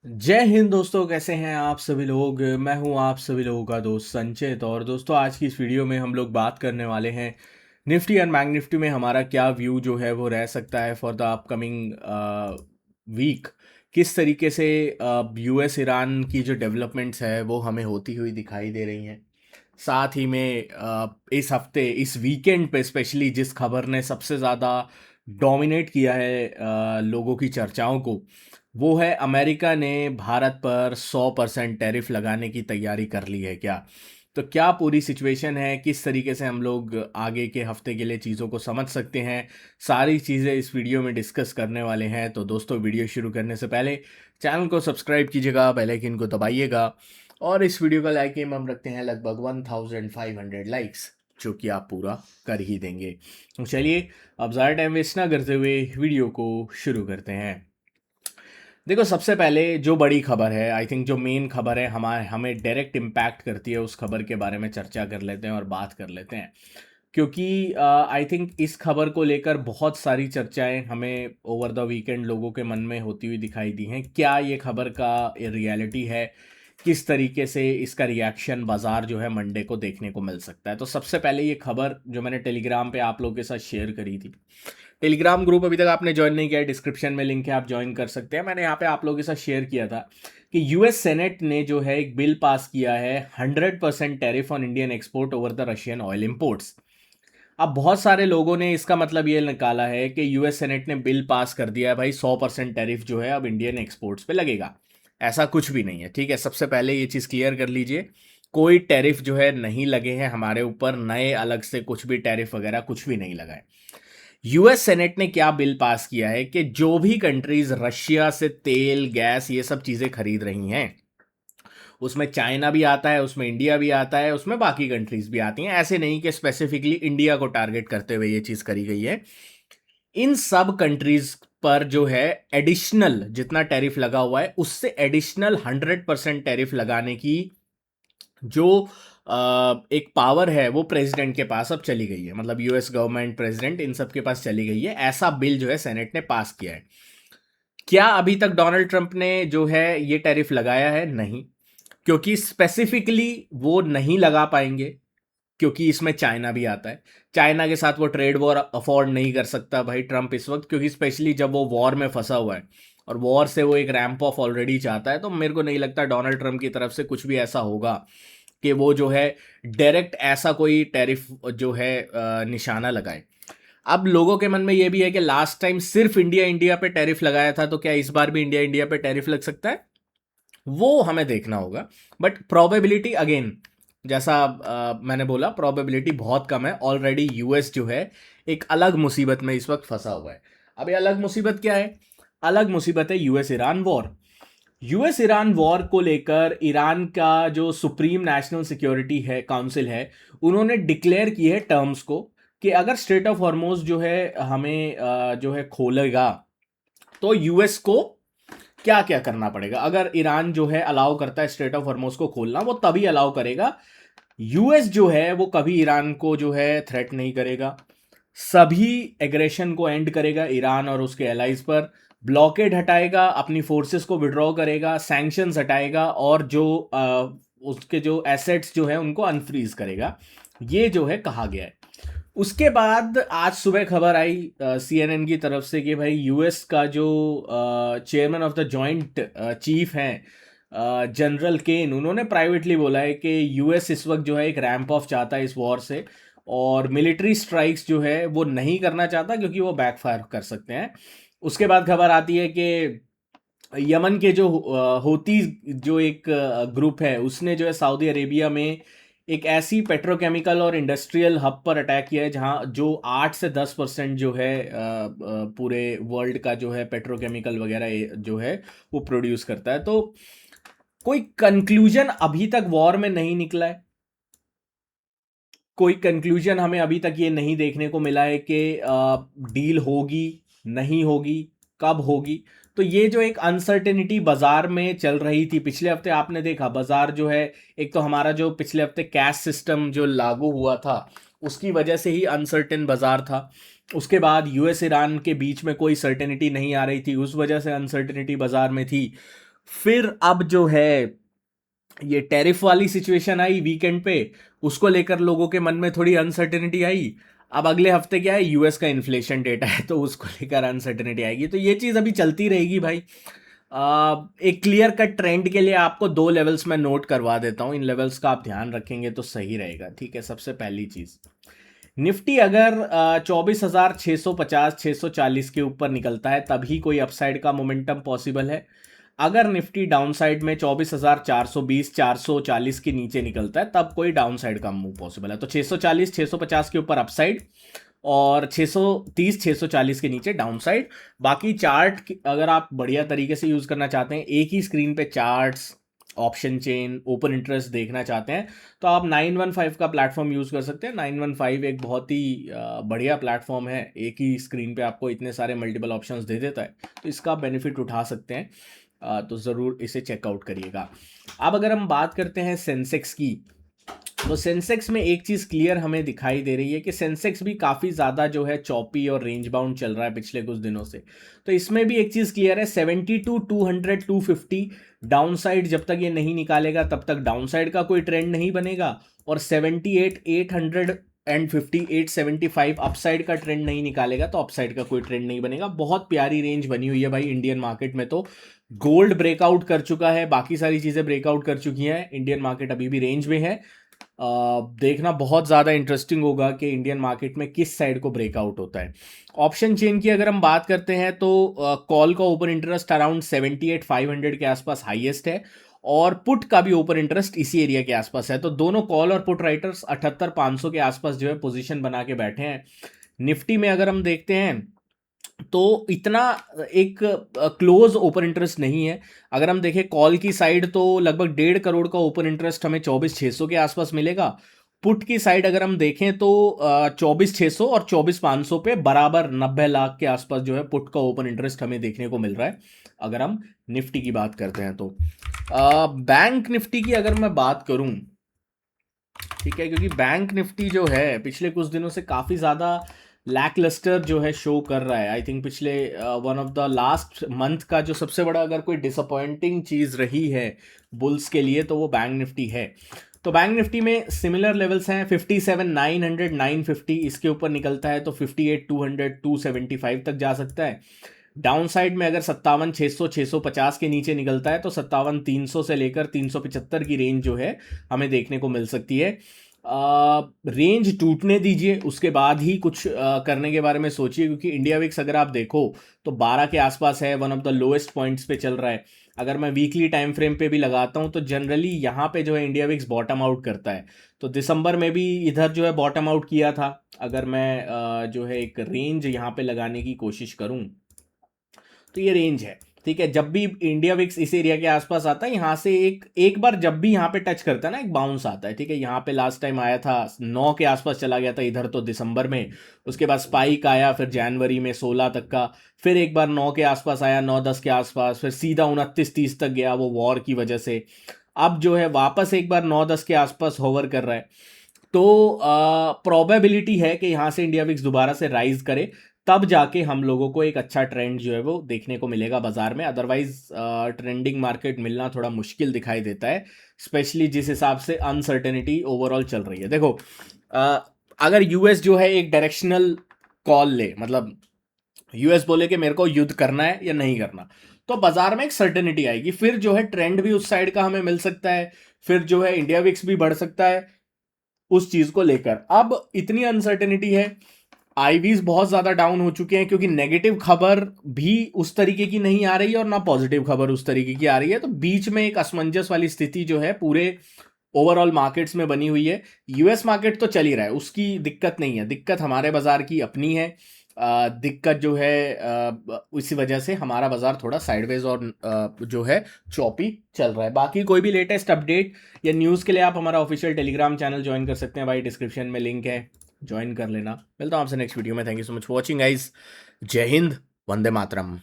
जय हिंद दोस्तों, कैसे हैं आप सभी लोग। मैं हूं आप सभी लोगों का दोस्त संचित। और दोस्तों, आज की इस वीडियो में हम लोग बात करने वाले हैं निफ्टी एंड बैंक निफ्टी में हमारा क्या व्यू जो है वो रह सकता है फॉर द अपकमिंग वीक। किस तरीके से यूएस ईरान की जो डेवलपमेंट्स है वो हमें होती हुई दिखाई दे रही हैं। साथ ही में इस हफ्ते इस वीकेंड पे स्पेशली जिस खबर ने सबसे ज़्यादा डोमिनेट किया है लोगों की चर्चाओं को, वो है अमेरिका ने भारत पर 100% टैरिफ लगाने की तैयारी कर ली है क्या। तो क्या पूरी सिचुएशन है, किस तरीके से हम लोग आगे के हफ्ते के लिए चीज़ों को समझ सकते हैं, सारी चीज़ें इस वीडियो में डिस्कस करने वाले हैं। तो दोस्तों, वीडियो शुरू करने से पहले चैनल को सब्सक्राइब कीजिएगा, बेल आइकन को दबाइएगा और इस वीडियो का लाइक एम हम रखते हैं लगभग 1500 लाइक्स, जो कि आप पूरा कर ही देंगे। तो चलिए, अब ज़्यादा टाइम वेस्ट ना करते हुए वीडियो को शुरू करते हैं। देखो, सबसे पहले जो बड़ी खबर है, आई थिंक जो मेन खबर है, हमें डायरेक्ट इम्पैक्ट करती है, उस खबर के बारे में चर्चा कर लेते हैं और बात कर लेते हैं। क्योंकि आई थिंक इस खबर को लेकर बहुत सारी चर्चाएं हमें ओवर द वीकेंड लोगों के मन में होती हुई दिखाई दी हैं। क्या ये खबर का रियलिटी है, किस तरीके से इसका रिएक्शन बाजार जो है मंडे को देखने को मिल सकता है। तो सबसे पहले ये खबर जो मैंने टेलीग्राम पे आप लोगों के साथ शेयर करी थी, टेलीग्राम ग्रुप अभी तक आपने ज्वाइन नहीं किया है, डिस्क्रिप्शन में लिंक है, आप ज्वाइन कर सकते हैं। मैंने यहाँ पे आप लोगों के साथ शेयर किया था कि यूएस सेनेट ने जो है एक बिल पास किया है 100% tariff on Indian export over the Russian oil imports. अब बहुत सारे लोगों ने इसका मतलब ये निकाला है कि यूएस सेनेट ने बिल पास कर दिया है भाई, 100% टैरिफ जो है अब इंडियन एक्सपोर्ट्स पे लगेगा। ऐसा कुछ भी नहीं है, ठीक है। सबसे पहले ये चीज़ क्लियर कर लीजिए, कोई टैरिफ जो है नहीं लगे हैं हमारे ऊपर, नए अलग से कुछ भी टैरिफ वगैरह कुछ भी नहीं लगा है। यूएस सेनेट ने क्या बिल पास किया है कि जो भी कंट्रीज रशिया से तेल गैस ये सब चीज़ें खरीद रही हैं, उसमें चाइना भी आता है, उसमें इंडिया भी आता है, उसमें बाकी कंट्रीज भी आती हैं। ऐसे नहीं कि स्पेसिफिकली इंडिया को टारगेट करते हुए ये चीज़ करी गई है। इन सब कंट्रीज पर जो है एडिशनल जितना टैरिफ लगा हुआ है, उससे एडिशनल 100% टैरिफ लगाने की जो एक पावर है वो प्रेसिडेंट के पास अब चली गई है। मतलब यूएस गवर्नमेंट, प्रेसिडेंट, इन सब के पास चली गई है। ऐसा बिल जो है सेनेट ने पास किया है। क्या अभी तक डोनाल्ड ट्रंप ने जो है ये टैरिफ लगाया है? नहीं, क्योंकि स्पेसिफिकली वो नहीं लगा पाएंगे, क्योंकि इसमें चाइना भी आता है। चाइना के साथ वो ट्रेड वॉर अफोर्ड नहीं कर सकता भाई ट्रंप इस वक्त, क्योंकि स्पेशली जब वो वॉर में फंसा हुआ है और वॉर से वो एक रैंप ऑफ ऑलरेडी चाहता है। तो मेरे को नहीं लगता डोनाल्ड ट्रंप की तरफ से कुछ भी ऐसा होगा कि वो जो है डायरेक्ट ऐसा कोई टैरिफ जो है निशाना लगाए। अब लोगों के मन में ये भी है कि लास्ट टाइम सिर्फ इंडिया इंडिया पे टैरिफ लगाया था, तो क्या इस बार भी इंडिया इंडिया पे टैरिफ लग सकता है? वो हमें देखना होगा। बट प्रोबेबिलिटी अगेन, जैसा मैंने बोला, प्रोबेबिलिटी बहुत कम है। ऑलरेडी यूएस जो है एक अलग मुसीबत में इस वक्त फंसा हुआ है। अब ये अलग मुसीबत क्या है? अलग मुसीबत है US Iran war. US Iran war को लेकर ईरान का जो सुप्रीम नेशनल सिक्योरिटी है काउंसिल है, उन्होंने डिक्लेयर की है टर्म्स को कि अगर स्ट्रेट ऑफ हॉर्मोज जो है हमें जो है खोलेगा, तो यूएस को क्या क्या करना पड़ेगा। अगर ईरान जो है अलाउ करता है स्ट्रेट ऑफ हॉर्मोज को खोलना, वो तभी अलाउ करेगा। यूएस जो है वो कभी ईरान को जो है थ्रेट नहीं करेगा, सभी एग्रेशन को एंड करेगा ईरान और उसके एलाइज पर, ब्लॉकेड हटाएगा, अपनी फोर्सेस को विड्रॉ करेगा, सैंक्शंस हटाएगा और जो उसके जो एसेट्स जो है उनको अनफ्रीज करेगा। ये जो है कहा गया है। उसके बाद आज सुबह खबर आई सीएनएन की तरफ से कि भाई यूएस का जो chairman of the joint chief हैं जनरल केन, उन्होंने प्राइवेटली बोला है कि यूएस इस वक्त जो है एक रैंप ऑफ चाहता है इस वॉर से, और मिलिट्री स्ट्राइक्स जो है वो नहीं करना चाहता क्योंकि वो बैकफायर कर सकते हैं। उसके बाद खबर आती है कि यमन के जो होती जो एक ग्रुप है, उसने जो है सऊदी अरेबिया में एक ऐसी पेट्रोकेमिकल और इंडस्ट्रियल हब पर अटैक किया है जहां जो 8 से 10% जो है पूरे वर्ल्ड का जो है पेट्रोकेमिकल वगैरह जो है वो प्रोड्यूस करता है। तो कोई कंक्लूजन अभी तक वॉर में नहीं निकला है। कोई कंक्लूजन हमें अभी तक ये नहीं देखने को मिला है कि डील होगी, नहीं होगी, कब होगी। तो ये जो एक अनसर्टेनिटी बाजार में चल रही थी पिछले हफ्ते, आपने देखा बाजार जो है, एक तो हमारा जो पिछले हफ्ते कैश सिस्टम जो लागू हुआ था उसकी वजह से ही अनसर्टेन बाजार था। उसके बाद यूएस ईरान के बीच में कोई सर्टेनिटी नहीं आ रही थी, उस वजह से अनसर्टेनिटी बाजार में थी। फिर अब जो है ये टैरिफ वाली सिचुएशन आई वीकेंड पे, उसको लेकर लोगों के मन में थोड़ी अनसर्टेनिटी आई। अब अगले हफ्ते क्या है, यूएस का इन्फ्लेशन डेटा है, तो उसको लेकर अनसर्टेनिटी आएगी। तो ये चीज़ अभी चलती रहेगी भाई। एक क्लियर कट ट्रेंड के लिए आपको दो लेवल्स में नोट करवा देता हूं, इन लेवल्स का आप ध्यान रखेंगे तो सही रहेगा। ठीक है, सबसे पहली चीज़, निफ्टी अगर 24,650 640 के ऊपर निकलता है तभी कोई अपसाइड का मोमेंटम पॉसिबल है। अगर निफ्टी डाउन साइड में 24,420 440 के नीचे निकलता है तब कोई डाउन साइड का मूव पॉसिबल है। तो 640 650 के ऊपर अपसाइड और 630 640 के नीचे डाउन साइड। बाकी चार्ट अगर आप बढ़िया तरीके से यूज करना चाहते हैं, एक ही स्क्रीन पे charts, option chain, open interest देखना चाहते हैं, तो आप 915 का प्लेटफॉर्म यूज कर सकते हैं। 915 एक बहुत ही बढ़िया प्लेटफॉर्म है, एक ही स्क्रीन पे आपको इतने सारे मल्टीपल ऑप्शंस दे देता है, तो इसका बेनिफिट उठा सकते हैं। तो ज़रूर इसे चेकआउट करिएगा। अब अगर हम बात करते हैं सेंसेक्स की, तो सेंसेक्स में एक चीज़ क्लियर हमें दिखाई दे रही है कि सेंसेक्स भी काफ़ी ज़्यादा जो है चौपी और रेंज बाउंड चल रहा है पिछले कुछ दिनों से। तो इसमें भी एक चीज़ क्लियर है, 72 200 250 डाउन साइड जब तक ये नहीं निकालेगा तब तक डाउन साइड का कोई ट्रेंड नहीं बनेगा, और 78 800 एंड 5875 अपसाइड का ट्रेंड नहीं निकालेगा तो अपसाइड का कोई ट्रेंड नहीं बनेगा। बहुत प्यारी रेंज बनी हुई है भाई इंडियन मार्केट में। तो गोल्ड ब्रेकआउट कर चुका है, बाकी सारी चीज़ें ब्रेकआउट कर चुकी हैं, इंडियन मार्केट अभी भी रेंज में है। देखना बहुत ज़्यादा इंटरेस्टिंग होगा कि इंडियन मार्केट में किस साइड को ब्रेकआउट होता है। ऑप्शन चेन की अगर हम बात करते हैं तो कॉल का ओपन इंटरेस्ट अराउंड 78 500 के आसपास हाईएस्ट है, और पुट का भी ओपन इंटरेस्ट इसी एरिया के आसपास है। तो दोनों कॉल और पुट राइटर्स 78 500 के आसपास जो है पोजीशन बना के बैठे हैं। निफ्टी में अगर हम देखते हैं तो इतना एक क्लोज ओपन इंटरेस्ट नहीं है। अगर हम देखें कॉल की साइड तो लगभग 1.5 करोड़ का ओपन इंटरेस्ट हमें 24,600 के आसपास मिलेगा। पुट की साइड अगर हम देखें तो 24,600 और 24,500 पे बराबर 90 लाख के आसपास जो है पुट का ओपन इंटरेस्ट हमें देखने को मिल रहा है अगर हम निफ्टी की बात करते हैं तो। बैंक निफ्टी की अगर मैं बात करूं, ठीक है, क्योंकि बैंक निफ्टी जो है पिछले कुछ दिनों से काफ़ी ज़्यादा लैकलस्टर जो है शो कर रहा है। आई थिंक पिछले one of the last month का जो सबसे बड़ा अगर कोई डिसअपॉइंटिंग चीज़ रही है बुल्स के लिए तो वो बैंक निफ्टी है। तो बैंक निफ्टी में सिमिलर लेवल्स हैं, 57 900 950 इसके ऊपर निकलता है तो 58 200 275 तक जा सकता है। डाउन साइड में अगर 57 600 650 के नीचे निकलता है तो 57 300 से लेकर 375 की रेंज जो है हमें देखने को मिल सकती है। रेंज टूटने दीजिए, उसके बाद ही कुछ करने के बारे में सोचिए, क्योंकि इंडिया विक्स अगर आप देखो तो 12 के आसपास है, one of the lowest points पे चल रहा है। अगर मैं वीकली टाइम फ्रेम पे भी लगाता हूं तो जनरली यहाँ पे जो है इंडिया विक्स बॉटम आउट करता है। तो दिसंबर में भी इधर जो है बॉटम आउट किया था। अगर मैं जो है एक रेंज यहाँ पे लगाने की कोशिश करूँ तो ये रेंज है, ठीक है। जब भी इंडिया विक्स इस एरिया के आसपास आता है, यहाँ से एक बार जब भी यहाँ पे टच करता है ना, एक बाउंस आता है, ठीक है। यहाँ पे लास्ट टाइम आया था 9 के आसपास चला गया था इधर तो दिसंबर में, उसके बाद स्पाइक आया फिर जनवरी में 16 तक का, फिर एक बार 9 के आसपास आया, 9-10 के आसपास, फिर सीधा 29-30 तक गया वो वॉर की वजह से। अब जो है वापस एक बार 9-10 के आसपास होवर कर रहा है। तो प्रोबेबिलिटी है कि यहाँ से इंडिया विक्स दोबारा से राइज करे, तब जाके हम लोगों को एक अच्छा ट्रेंड जो है वो देखने को मिलेगा बाजार में। अदरवाइज ट्रेंडिंग मार्केट मिलना थोड़ा मुश्किल दिखाई देता है, स्पेशली जिस हिसाब से अनसर्टेनिटी ओवरऑल चल रही है। देखो अगर यूएस जो है एक डायरेक्शनल कॉल ले, मतलब यूएस बोले कि मेरे को युद्ध करना है या नहीं करना, तो बाजार में एक सर्टेनिटी आएगी, फिर जो है ट्रेंड भी उस साइड का हमें मिल सकता है, फिर जो है इंडिया विक्स भी बढ़ सकता है उस चीज को लेकर। अब इतनी अनसर्टेनिटी है, आईवीज बहुत ज्यादा डाउन हो चुके हैं, क्योंकि नेगेटिव खबर भी उस तरीके की नहीं आ रही है और ना पॉजिटिव खबर उस तरीके की आ रही है। तो बीच में एक असमंजस वाली स्थिति जो है पूरे ओवरऑल मार्केट्स में बनी हुई है। यूएस मार्केट तो चल ही रहा है, उसकी दिक्कत नहीं है, दिक्कत हमारे बाजार की अपनी है। दिक्कत जो है इसी वजह से हमारा बाजार थोड़ा साइडवेज और जो है चौपी चल रहा है। बाकी कोई भी लेटेस्ट अपडेट या न्यूज़ के लिए आप हमारा ऑफिशियल टेलीग्राम चैनल ज्वाइन कर सकते हैं भाई, डिस्क्रिप्शन में लिंक है, ज्वाइन कर लेना। मिलता हूँ आपसे नेक्स्ट वीडियो में। Thank you so much for watching guys. जय हिंद, वंदे मातरम।